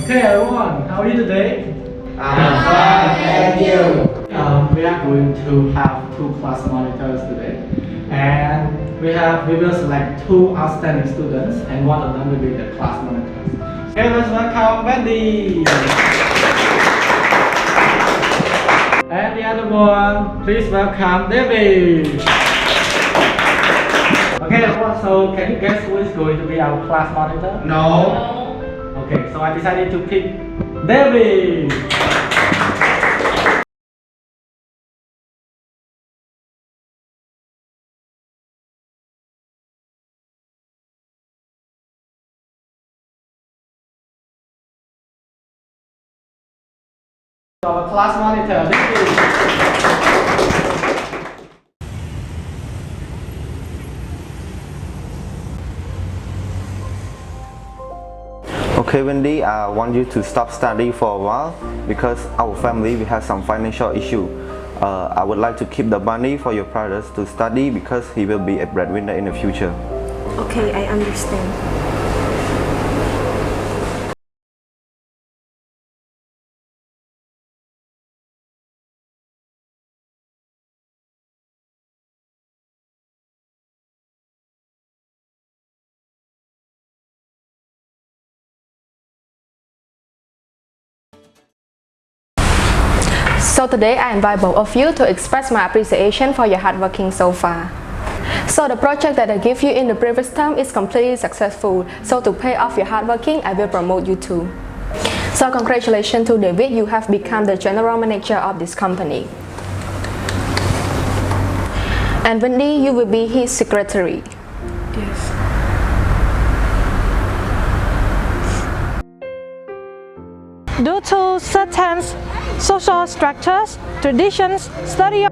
Okay, everyone, how are you today? I'm fine, thank you. We are going to have two class monitors today, and we will select two outstanding students, and one of them will be the class monitors. Okay, let's welcome Wendy. And the other one, please welcome David. Okay, everyone, so can you guess who is going to be our class monitor? No. Okay, so I decided to pick David. Our class monitor, David. Okay, Wendy, I want you to stop studying for a while because our family we have some financial issue. I would like to keep the money for your brothers to study because he will be a breadwinner in the future. Okay, I understand. So today I invite both of you to express my appreciation for your hard working so far. So the project that I gave you in the previous term is completely successful. So to pay off your hard working, I will promote you too. So congratulations to David, you have become the general manager of this company. And Wendy, you will be his secretary. Yes. Due to certain social structures, traditions, study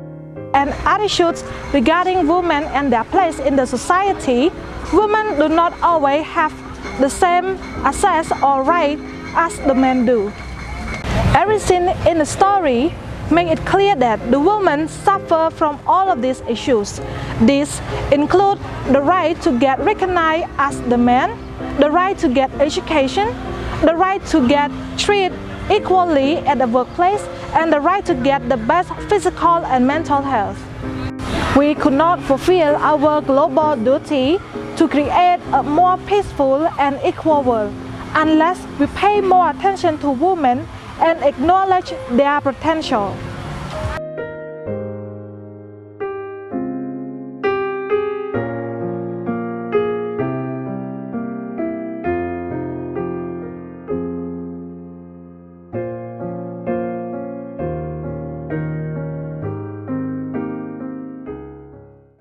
and attitudes regarding women and their place in the society, women do not always have the same access or right as the men do. Everything in the story makes it clear that the women suffer from all of these issues. These include the right to get recognized as the man, the right to get education, the right to get treated equally at the workplace, and the right to get the best physical and mental health. We could not fulfill our global duty to create a more peaceful and equal world unless we pay more attention to women and acknowledge their potential.